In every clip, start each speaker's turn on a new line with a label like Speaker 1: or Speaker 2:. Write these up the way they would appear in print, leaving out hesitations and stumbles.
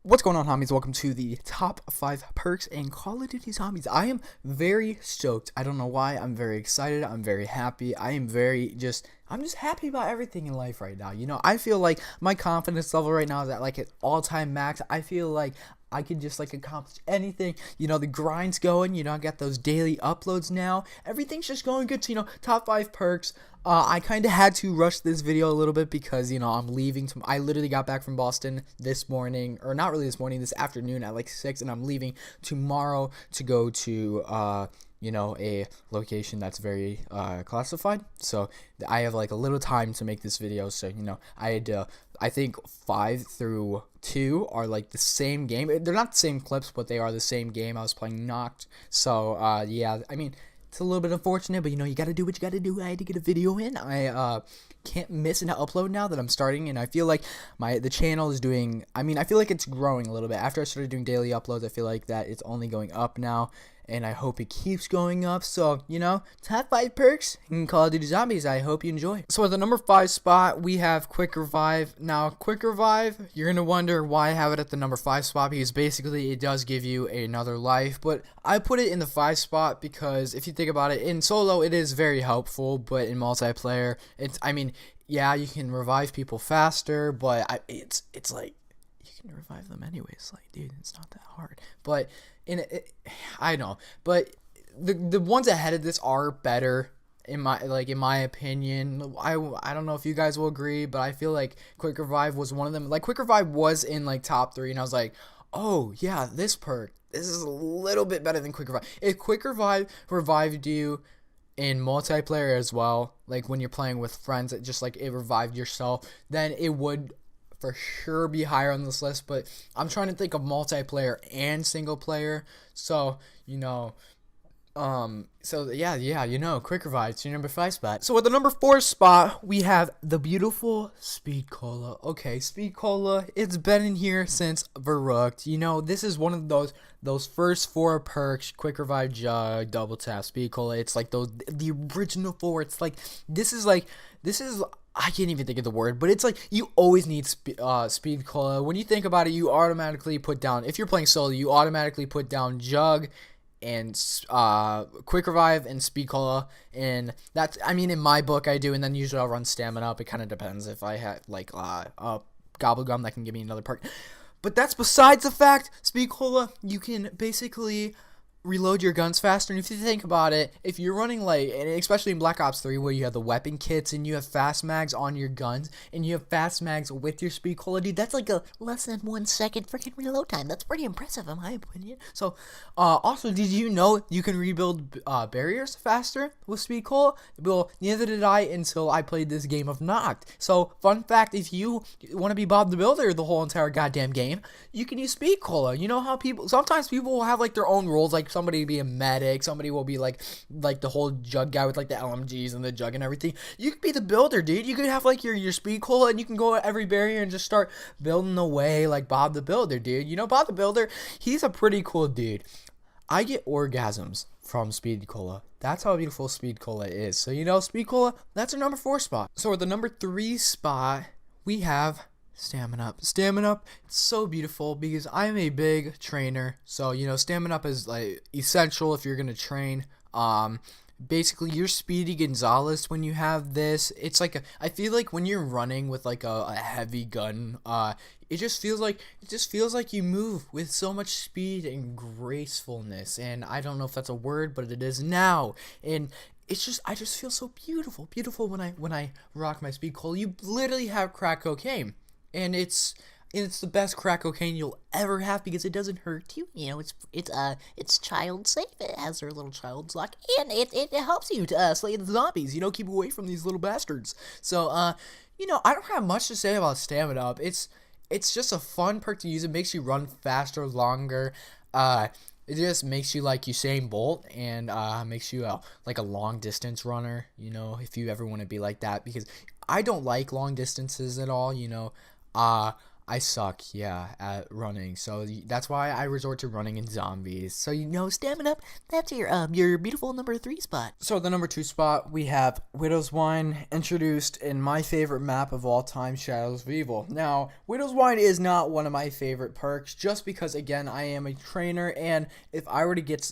Speaker 1: What's going on, homies? Welcome to the top 5 perks in Call of Duty Zombies. I am very stoked. I don't know why. I'm very excited. I'm very happy. I'm just happy about everything in life right now. I feel like my confidence level right now is at like an all-time max. I feel like I can just like accomplish anything. The grind's going. I got those daily uploads now. Everything's just going good. So, top 5 perks. I kind of had to rush this video a little bit because, I'm leaving. I literally got back from Boston this morning, or not really this morning, this afternoon at like 6, and I'm leaving tomorrow to go to, a location that's very classified. So I have like a little time to make this video. So, I had to, I think 5 through 2 are like the same game. They're not the same clips, but they are the same game. I was playing Knocked. So, yeah, I mean, it's a little bit unfortunate, but you gotta do what you gotta do. I had to get a video in. I can't miss an upload now that I'm starting, and I feel like the channel is doing. I feel like it's growing a little bit. After I started doing daily uploads, I feel like that it's only going up now, and I hope it keeps going up. So, top 5 perks in Call of Duty Zombies. I hope you enjoy. So at the number 5 spot, we have Quick Revive. Now, Quick Revive, you're going to wonder why I have it at the number 5 spot, because basically it does give you another life. But I put it in the 5 spot because if you think about it, in solo, it is very helpful, but in multiplayer, yeah, you can revive people faster, but it's like, you can revive them anyways. Like, dude, it's not that hard. But I know, but the ones ahead of this are better in my opinion. I don't know if you guys will agree, but I feel like Quick Revive was one of them. Like, Quick Revive was in like top 3, and I was like, oh yeah, this is a little bit better than Quick Revive. If Quick Revive revived you in multiplayer as well, like when you're playing with friends, it just like it revived yourself, then it would for sure be higher on this list. But I'm trying to think of multiplayer and single player, so Quick Revive, it's your number 5 spot. So at the number 4 spot, we have the beautiful Speed Cola. Okay, Speed Cola, it's been in here since Verrückt. This is one of those first 4 perks: Quick Revive, Jug, Double Tap, Speed Cola. It's like the original 4. It's like this is I can't even think of the word, but it's like you always need Speed Cola. When you think about it, you automatically put down, if you're playing solo, you automatically put down Jug and Quick Revive and Speed Cola, and that's, in my book I do, and then usually I'll run Stamina up. It kind of depends if I had like Gobble Gum that can give me another perk. But that's besides the fact. Speed Cola, you can basically reload your guns faster. And if you think about it, if you're running like, and especially in Black Ops 3 where you have the weapon kits and you have fast mags on your guns and you have fast mags with your Speed Cola, dude, that's like a less than 1 second freaking reload time. That's pretty impressive in my opinion. So also, did you know you can rebuild barriers faster with Speed Cola? Well, neither did I until I played this game of Knocked. So fun fact, if you want to be Bob the Builder the whole entire goddamn game, you can use Speed Cola. You know how sometimes people will have like their own roles, like somebody be a medic, somebody will be like the whole Jug guy with like the LMGs and the Jug and everything. You could be the builder, dude. You could have like your Speed Cola, and you can go at every barrier and just start building away like Bob the Builder, dude. Bob the Builder, he's a pretty cool dude. I get orgasms from Speed Cola. That's how beautiful Speed Cola is. So, Speed Cola, that's our number 4 spot. So at the number 3 spot, we have Stamina Up. Stamina Up, it's so beautiful because I'm a big trainer. So, Stamina Up is like essential if you're going to train. Basically, you're Speedy Gonzalez when you have this. It's like I feel like when you're running with like a heavy gun, it just feels like you move with so much speed and gracefulness. And I don't know if that's a word, but it is now. And I just feel so beautiful when I rock my Speed Cola. You literally have crack cocaine, and it's the best crack cocaine you'll ever have because it doesn't hurt you. It's child safe. It has their little child's lock, and it helps you to slay the zombies. Keep away from these little bastards. So I don't have much to say about Stamina Up. It's just a fun perk to use. It makes you run faster, longer. It just makes you like Usain Bolt, and makes you like a long distance runner. If you ever want to be like that, because I don't like long distances at all. I suck, yeah, at running. So that's why I resort to running in zombies. So stamina up. That's your beautiful number 3 spot. So the number 2 spot we have Widow's Wine, introduced in my favorite map of all time, Shadows of Evil. Now, Widow's Wine is not one of my favorite perks, just because again I am a trainer, and if I were to get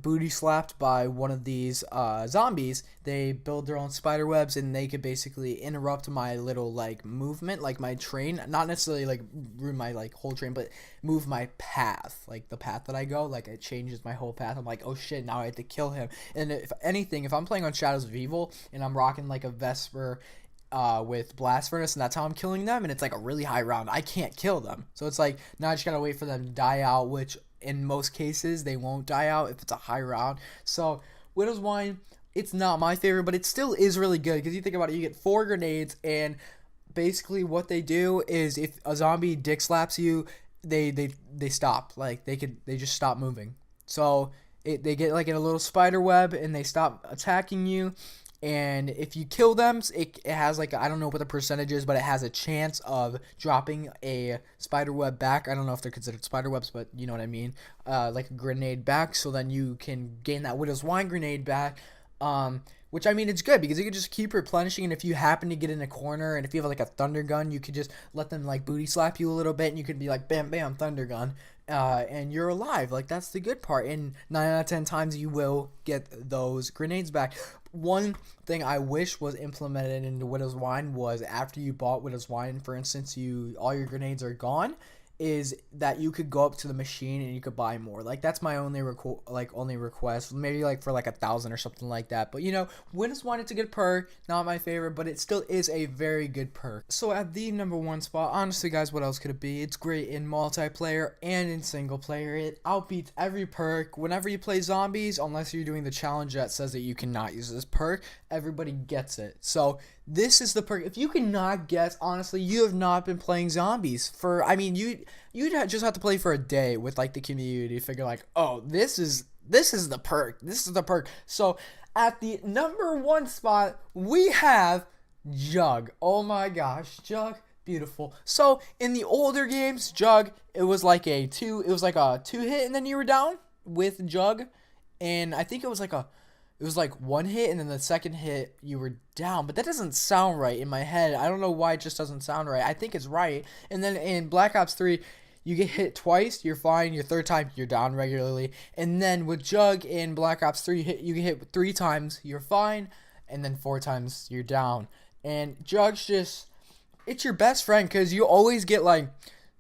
Speaker 1: booty slapped by one of these zombies, they build their own spider webs, and they could basically interrupt my little like movement, like my train, not necessarily like ruin my like whole train, but move my path, like the path that I go, like it changes my whole path. I'm like, oh shit, now I have to kill him. And if anything, if I'm playing on Shadows of Evil and I'm rocking like a Vesper with Blast Furnace, and that's how I'm killing them, and it's like a really high round, I can't kill them. So it's like, now I just gotta wait for them to die out, which in most cases they won't die out if it's a high round. So Widow's Wine, it's not my favorite, but it still is really good, because you think about it, you get 4 grenades, and basically what they do is if a zombie dick slaps you, they stop. Like they just stop moving. So they get like in a little spider web, and they stop attacking you. And if you kill them, it has like, I don't know what the percentage is, but it has a chance of dropping a spider web back. I don't know if they're considered spider webs, but you know what I mean. Like a grenade back, so then you can gain that Widow's Wine grenade back. Which, I mean, it's good because you can just keep replenishing, and if you happen to get in a corner, and if you have like a thunder gun, you could just let them like booty slap you a little bit, and you could be like bam bam thunder gun, and you're alive. Like, that's the good part, and 9 out of 10 times you will get those grenades back. One thing I wish was implemented into Widow's Wine was, after you bought Widow's Wine, for instance, all your grenades are gone, is that you could go up to the machine and you could buy more. Like, that's my only request. Maybe like for like 1,000 or something like that. But Widow's Wine, it's a good perk. Not my favorite, but it still is a very good perk. So at the number 1 spot, honestly guys, what else could it be? It's great in multiplayer and in single player. It outbeats every perk. Whenever you play zombies, unless you're doing the challenge that says that you cannot use this perk, everybody gets it. So this is the perk. If you cannot guess, honestly, you have not been playing zombies for, I mean, you'd just have to play for a day with like the community to figure like, oh, this is the perk. This is the perk. So at the number 1 spot, we have Jug. Oh my gosh, Jug, beautiful. So in the older games, Jug, it was like a 2 hit and then you were down with Jug. And I think it was like 1 hit, and then the second hit you were down, but that doesn't sound right in my head. I don't know why it just doesn't sound right. I think it's right. And then in Black Ops 3, you get hit twice, you're fine. Your third time, you're down regularly. And then with Jug in Black Ops 3, you get hit 3 times, you're fine, and then 4 times, you're down. And Jug's just, it's your best friend, because you always get like,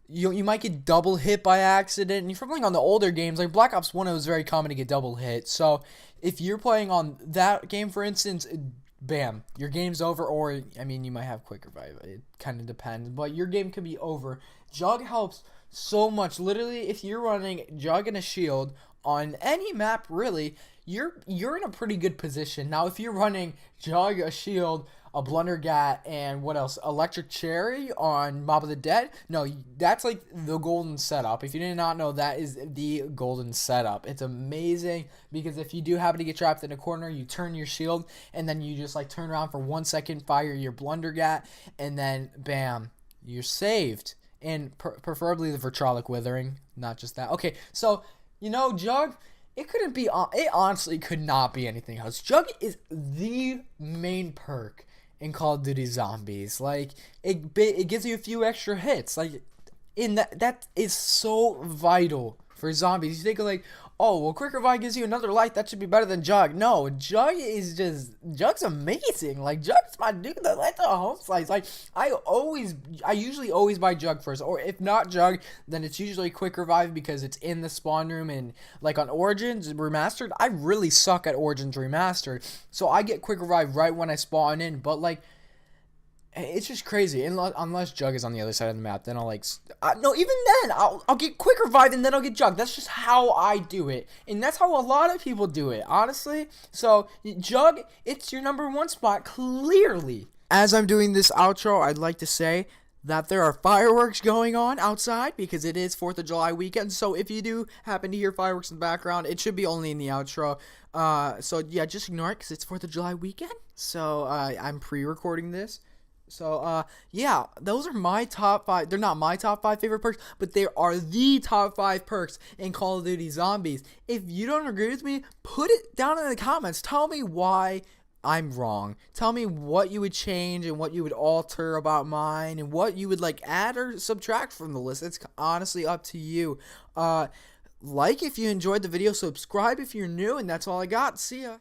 Speaker 1: you might get double hit by accident. And if you're playing on the older games, like Black Ops 1, it was very common to get double hit. So if you're playing on that game, for instance, bam, your game's over. Or, I mean, you might have quick revive. It kind of depends. But your game could be over. Jug helps so much. Literally, if you're running Jug and a shield on any map, really, you're in a pretty good position. Now, if you're running Jug, a shield, a Blundergat, and what else? Electric Cherry on Mob of the Dead? No, that's like the golden setup. If you did not know, that is the golden setup. It's amazing, because if you do happen to get trapped in a corner, you turn your shield, and then you just like turn around for 1 second, fire your Blundergat, and then bam, you're saved. And preferably the Vitrolic Withering, not just that. Okay, so, Jug, it honestly could not be anything else. Jug is the main perk in Call of Duty Zombies. Like, it gives you a few extra hits. Like, that is so vital for zombies. You think of like, oh, well, Quick Revive gives you another life, that should be better than Jug. No, Jug's amazing. Like, Jug's my dude that likes the home slice. Like, I usually always buy Jug first, or if not Jug, then it's usually Quick Revive, because it's in the spawn room. And like on Origins Remastered, I really suck at Origins Remastered, so I get Quick Revive right when I spawn in. But like, it's just crazy. Unless Jug is on the other side of the map, then I'll like, no, even then I'll get Quick Revive, and then I'll get Jug. That's just how I do it, and that's how a lot of people do it, honestly. So Jug, it's your number 1 spot, clearly. As I'm doing this outro, I'd like to say that there are fireworks going on outside, because it is 4th of July weekend. So if you do happen to hear fireworks in the background, it should be only in the outro. So yeah, just ignore it, because it's 4th of July weekend. So I'm pre-recording this So, yeah, those are my top 5. They're not my top 5 favorite perks, but they are the top 5 perks in Call of Duty Zombies. If you don't agree with me, put it down in the comments. Tell me why I'm wrong. Tell me what you would change and what you would alter about mine and what you would like add or subtract from the list. It's honestly up to you. Like if you enjoyed the video, subscribe if you're new, and that's all I got. See ya.